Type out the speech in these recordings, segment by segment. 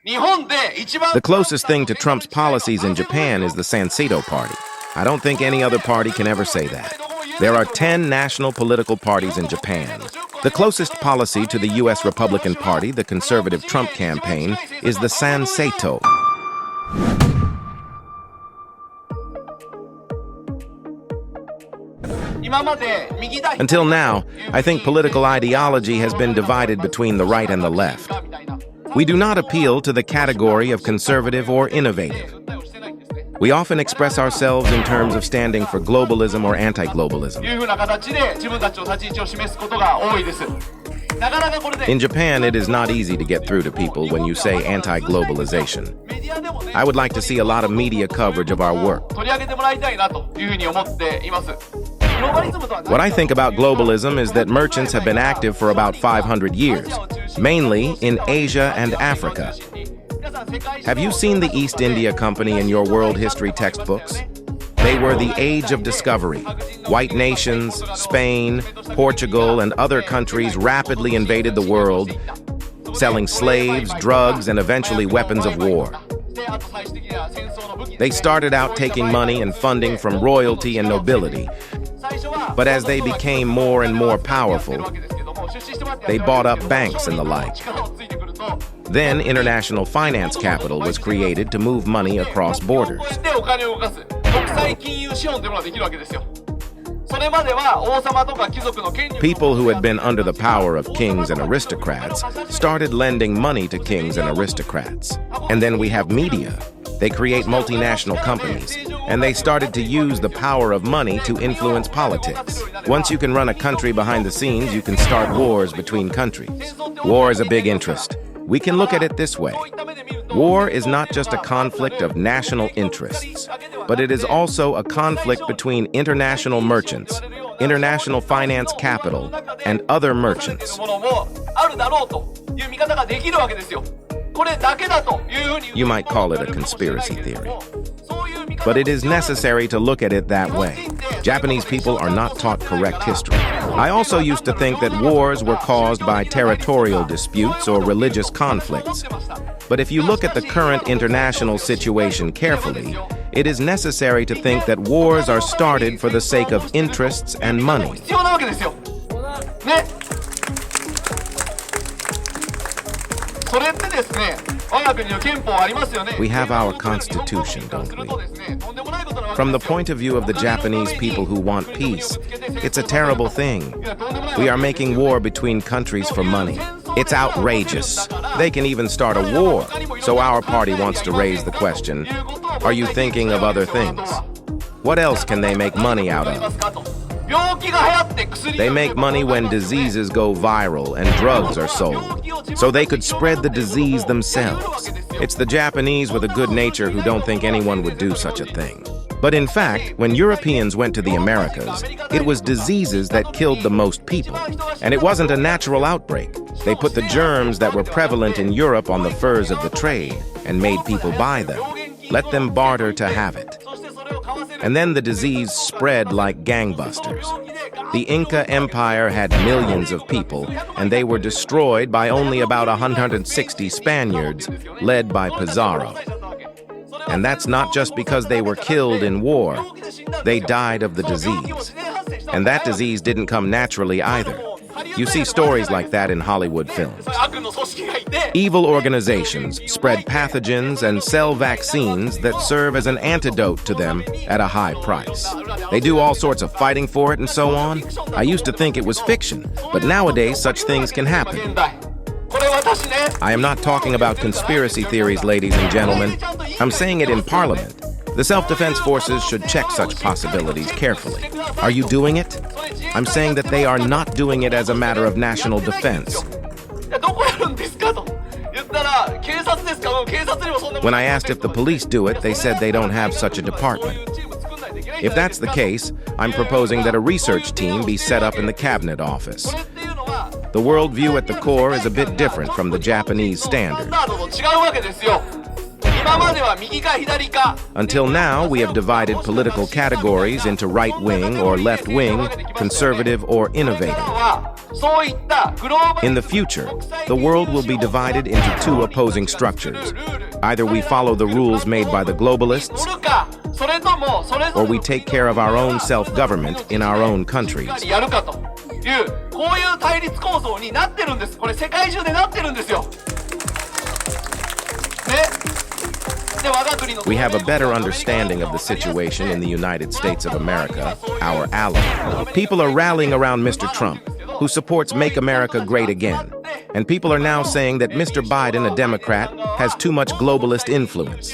The closest thing to Trump's policies in Japan is the Sano party. I don't think any other party can ever say that. There are 10 national political parties in Japan. The closest policy to the U.S. Republican Party, the conservative Trump campaign, is the Sano. Until now, I think political ideology has been divided between the right and the left. We do not appeal to the category of conservative or innovative. We often express ourselves in terms of standing for globalism or anti-globalism. In Japan, it is not easy to get through to people when you say anti-globalization. I would like to see a lot of media coverage of our work. What I think about globalism is that merchants have been active for about 500 years, mainly in Asia and Africa. Have you seen the East India Company in your world history textbooks? They were the age of discovery. White nations, Spain, Portugal, and other countries rapidly invaded the world, selling slaves, drugs, and eventually weapons of war. They started out taking money and funding from royalty and nobility, but as they became more and more powerful, they bought up banks and the like. Then international finance capital was created to move money across borders. People who had been under the power of kings and aristocrats started lending money to kings and aristocrats. And then we have media. They create multinational companies, and they started to use the power of money to influence politics. Once you can run a country behind the scenes, you can start wars between countries. War is a big interest. We can look at it this way. War is not just a conflict of national interests, but it is also a conflict between international merchants, international finance capital, and other merchants. You might call it a conspiracy theory, but it is necessary to look at it that way. Japanese people are not taught correct history. I also used to think that wars were caused by territorial disputes or religious conflicts. But if you look at the current international situation carefully, it is necessary to think that wars are started for the sake of interests and money. We have our constitution, don't we? From the point of view of the Japanese people who want peace, it's a terrible thing. We are making war between countries for money. It's outrageous. They can even start a war. So our party wants to raise the question, are you thinking of other things? What else can they make money out of? They make money when diseases go viral and drugs are sold, so they could spread the disease themselves. It's the Japanese with a good nature who don't think anyone would do such a thing. But in fact, when Europeans went to the Americas, it was diseases that killed the most people. And it wasn't a natural outbreak. They put the germs that were prevalent in Europe on the furs of the trade and made people buy them. Let them barter to have it. And then the disease spread like gangbusters. The Inca Empire had millions of people, and they were destroyed by only about 160 Spaniards, led by Pizarro. And that's not just because they were killed in war. They died of the disease. And that disease didn't come naturally either. You see stories like that in Hollywood films. Evil organizations spread pathogens and sell vaccines that serve as an antidote to them at a high price. They do all sorts of fighting for it and so on. I used to think it was fiction, but nowadays such things can happen. I am not talking about conspiracy theories, ladies and gentlemen. I'm saying it in Parliament. The self-defense forces should check such possibilities carefully. Are you doing it? I'm saying that they are not doing it as a matter of national defense. When I asked if the police do it, they said they don't have such a department. If that's the case, I'm proposing that a research team be set up in the cabinet office. The worldview at the core is a bit different from the Japanese standard. Until now, we have divided political categories into right-wing or left-wing, conservative or innovative. In the future, the world will be divided into two opposing structures. Either we follow the rules made by the globalists, or we take care of our own self-government in our own countries. We have a better understanding of the situation in the United States of America, our ally. People are rallying around Mr. Trump, who supports Make America Great Again. And people are now saying that Mr. Biden, a Democrat, has too much globalist influence.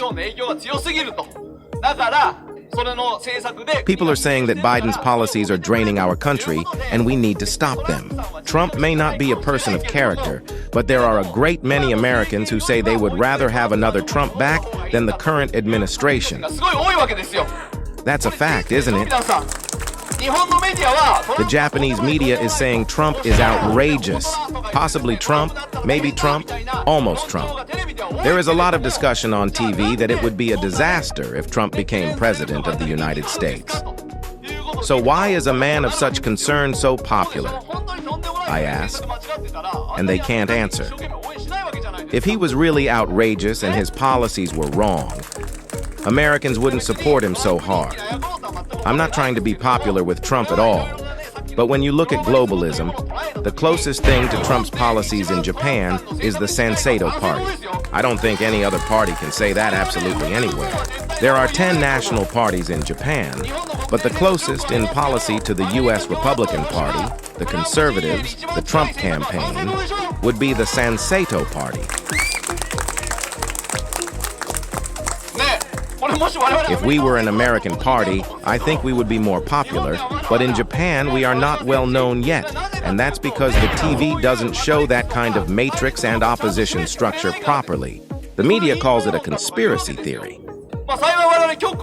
People are saying that Biden's policies are draining our country, and we need to stop them. Trump may not be a person of character, but there are a great many Americans who say they would rather have another Trump back than the current administration. That's a fact, isn't it? The Japanese media is saying Trump is outrageous. Possibly Trump, maybe Trump, almost Trump. There is a lot of discussion on TV that it would be a disaster if Trump became president of the United States. So why is a man of such concern so popular? I ask, and they can't answer. If he was really outrageous and his policies were wrong, Americans wouldn't support him so hard. I'm not trying to be popular with Trump at all, but when you look at globalism, the closest thing to Trump's policies in Japan is the Sano party. I don't think any other party can say that absolutely anywhere. There are 10 national parties in Japan, but the closest in policy to the U.S. Republican Party, the conservatives, the Trump campaign, would be the Sano party. If we were an American party, I think we would be more popular, but in Japan we are not well known yet, and that's because the TV doesn't show that kind of matrix and opposition structure properly. The media calls it a conspiracy theory.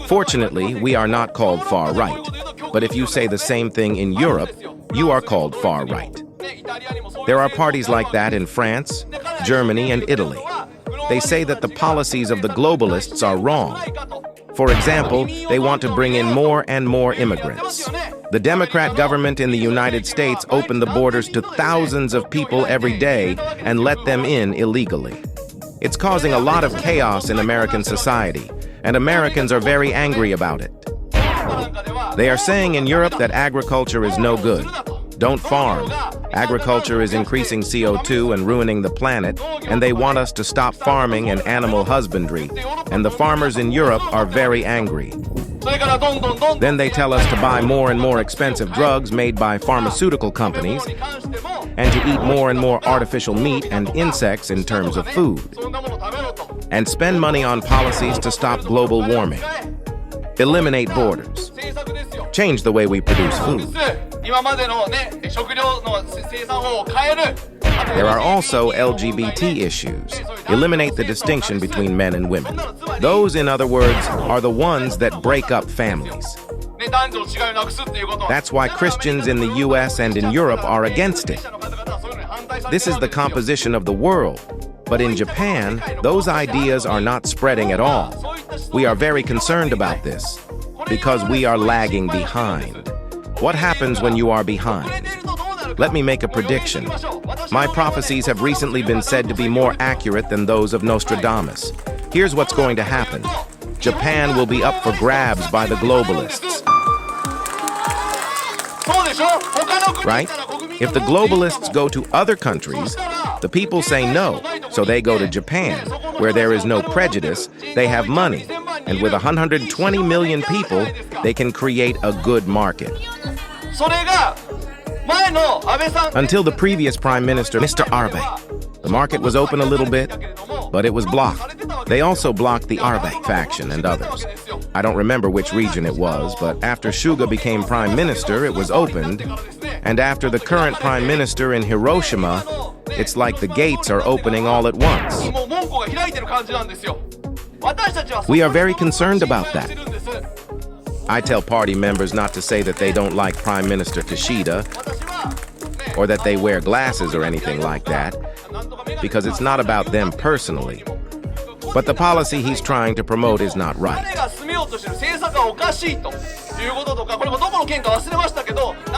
Fortunately, we are not called far right, but if you say the same thing in Europe, you are called far right. There are parties like that in France, Germany, and Italy. They say that the policies of the globalists are wrong. For example, they want to bring in more and more immigrants. The Democrat government in the United States opened the borders to thousands of people every day and let them in illegally. It's causing a lot of chaos in American society, and Americans are very angry about it. They are saying in Europe that agriculture is no good. Don't farm. Agriculture is increasing CO2 and ruining the planet, and they want us to stop farming and animal husbandry, and the farmers in Europe are very angry. Then they tell us to buy more and more expensive drugs made by pharmaceutical companies, and to eat more and more artificial meat and insects in terms of food, and spend money on policies to stop global warming. Eliminate borders. Change the way we produce food. There are also LGBT issues. Eliminate the distinction between men and women. Those, in other words, are the ones that break up families. That's why Christians in the US and in Europe are against it. This is the composition of the world. But in Japan, those ideas are not spreading at all. We are very concerned about this, because we are lagging behind. What happens when you are behind? Let me make a prediction. My prophecies have recently been said to be more accurate than those of Nostradamus. Here's what's going to happen. Japan will be up for grabs by the globalists. Right? If the globalists go to other countries, the people say no, so they go to Japan, where there is no prejudice, they have money, and with 120 million people, they can create a good market. Until the previous Prime Minister, Mr. Abe, the market was open a little bit, but it was blocked. They also blocked the Abe faction and others. I don't remember which region it was, but after Suga became Prime Minister, it was opened, and after the current Prime Minister in Hiroshima, it's like the gates are opening all at once. We are very concerned about that. I tell party members not to say that they don't like Prime Minister Kishida or that they wear glasses or anything like that, because it's not about them personally. But the policy he's trying to promote is not right.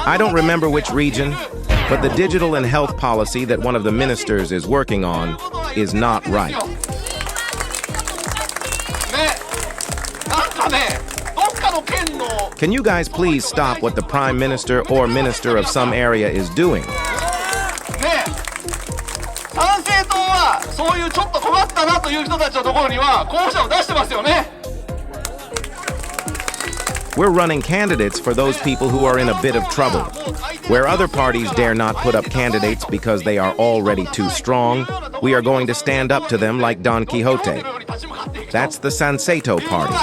I don't remember which region, but the digital and health policy that one of the ministers is working on is not right. Can you guys please stop what the prime minister or minister of some area is doing? We're running candidates for those people who are in a bit of trouble. Where other parties dare not put up candidates because they are already too strong, we are going to stand up to them like Don Quixote. That's the Sanseto Party.